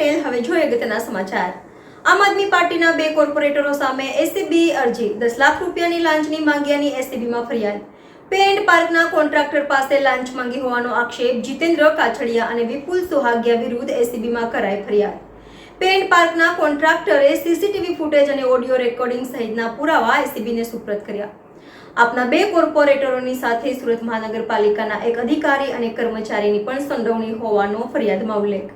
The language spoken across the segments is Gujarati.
પટેલ। હવે જોઈએ અગત્યના સમાચાર। આમ આદમી પાર્ટીના બે કોર્પોરેટરો સામે એસીબી અરજી। 10 લાખ રૂપિયાની લાંચની માંગ્યાની એસીબીમાં ફરિયાદ। પેન્ટ પાર્કના કોન્ટ્રાક્ટર પાસે લાંચ માંગી હોવાનો આક્ષેપ। જીતેન્દ્ર કાછડિયા અને વિપુલ સોહાગિયા વિરુદ્ધ એસીબીમાં કરાઈ ફરિયાદ। પેન્ટ પાર્કના કોન્ટ્રાક્ટરે સીસીટીવી ફૂટેજ અને ઓડિયો રેકોર્ડિંગ સહિતના પુરાવા એસીબીને સુપ્રત કર્યા। આપના બે કોર્પોરેટરોની સાથે સુરત મહાનગરપાલિકાના એક અધિકારી અને કર્મચારીની પણ સંડોવણી હોવાનો ફરિયાદમાં ઉલ્લેખ।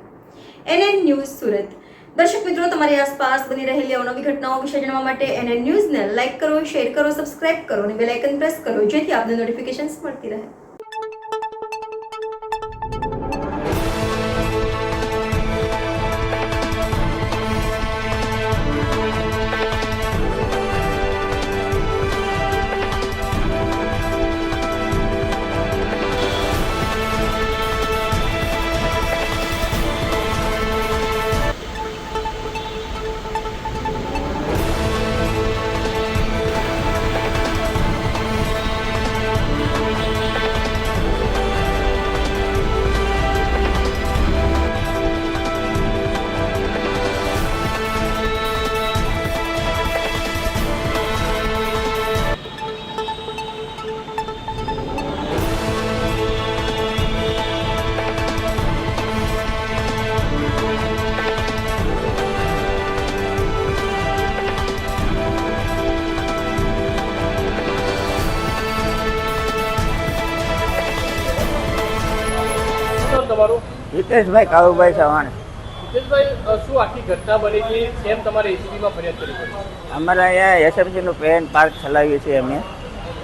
NN news Surat. દર્શક મિત્રો, તમારી આસપાસ બની રહેલી અવનવી ઘટનાઓ વિશે જાણવા માટે NN ન્યૂઝને લાઇક કરો, શેર કરો, સબસ્ક્રાઇબ કરો અને બેલ આઇકન પ્રેસ કરો, જેથી આપને નોટિફિકેશન્સ મળતી રહે। हितेशभाई काळुभाई चव्हाण। हितेशभाई, શું આખી ઘટના બની છે? કેમ તમારે એસીબીમાં ફરિયાદ કરવી પડી? અમારે અહીંયા એસએમસીનું પેન્ટ પાર્ક ચલાવીએ છીએ અમે,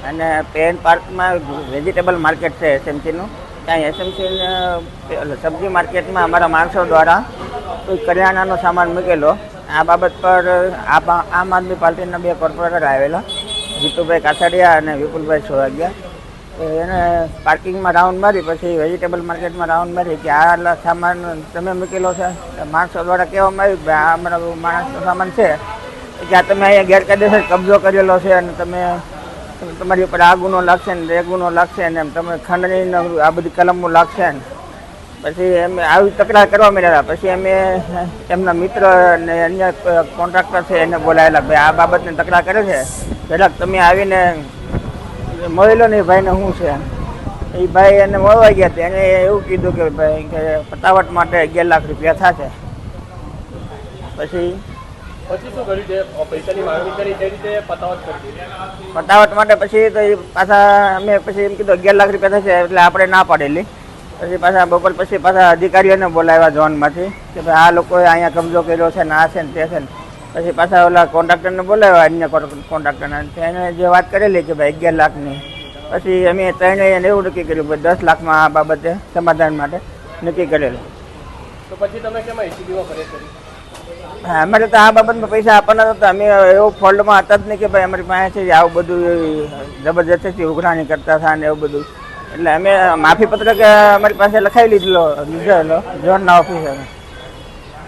અને પેન્ટ પાર્કમાં વેજીટેબલ માર્કેટ છે એસએમસીનું। ત્યાં એસએમસી સબ્જી માર્કેટમાં અમારા માણસો દ્વારા કોઈ કરિયાણાનો સામાન મૂકેલો। આ બાબત પર આમ આદમી પાર્ટીના બે કોર્પોરેટર આવેલા, જીતુભાઈ કાછડિયા અને વિપુલભાઈ સોહાગિયા। એને પાર્કિંગમાં રાઉન્ડ મારી, પછી વેજીટેબલ માર્કેટમાં રાઉન્ડ મારી કે આ સામાન તમે મૂકેલો છે। માણસો દ્વારા કહેવામાં આવ્યું કે આ અમારા માણસનો સામાન છે, કે આ તમે અહીંયા ગેરકાયદેસર કબજો કરેલો છે અને તમારી ઉપર આ ગુનો લાગશે ને એ ગુનો લાગશે ને એમ તમે ખંડની આ બધી કલમો લાગશે ને પછી અમે આવી તકરાર કરવા માંડ્યા। પછી અમે એમના મિત્ર અને અન્ય કોન્ટ્રાક્ટર છે એને બોલાવેલા, ભાઈ આ બાબતની તકરાર કરે છે, જરાક તમે આવીને મળેલો ને ભાઈને શું છે। એ ભાઈ એને મળવા ગયા હતા, એને એવું કીધું કે ભાઈ કે પતાવટ માટે 11 લાખ રૂપિયા થશે। પછી શું કર્યું છે? પૈસાની માંગણી કરી, તે રીતે પતાવટ કરી? પતાવટ માટે પછી તો એ પાછા અમે પછી એમ કીધું 11 લાખ રૂપિયા થશે, એટલે આપણે ના પાડેલી। પછી પાછા બપોર પછી પાછા અધિકારીઓને બોલાવ્યા ઝોનમાંથી કે ભાઈ આ લોકોએ અહીંયા કબજો કર્યો છે ને આ છે ને તે છે ને। પછી પાછા ઓલા કોન્ટ્રાક્ટરને બોલાવ્યા, અન્ય કોન્ટ્રાક્ટરને, એને જે વાત કરેલી કે ભાઈ 11 લાખની। પછી અમે ત્રણેય એવું નક્કી કર્યું ભાઈ 10 લાખમાં આ બાબતે સમાધાન માટે નક્કી કરેલું। તો પછી તમે કેમ એસીબીમાં ફરિયાદ કરી? અમારે તો આ બાબતમાં પૈસા આપવાના હતા, અમે એવું ફોલ્ડમાં હતા જ નહીં કે ભાઈ અમારી પાસે છે આવું બધું જબરજસ્તી ઉઘરાણી કરતા હતા ને એવું બધું। એટલે અમે માફી પત્રક અમારી પાસે લખાવી લીધેલો ઝોનના ઓફિસરે।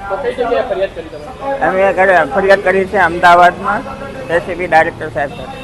તો કઈ જગ્યાએ ફરિયાદ કરી તમે? અમે ફરિયાદ કરી છે અમદાવાદમાં એસીબી ડાયરેક્ટર સાહેબ સાથે।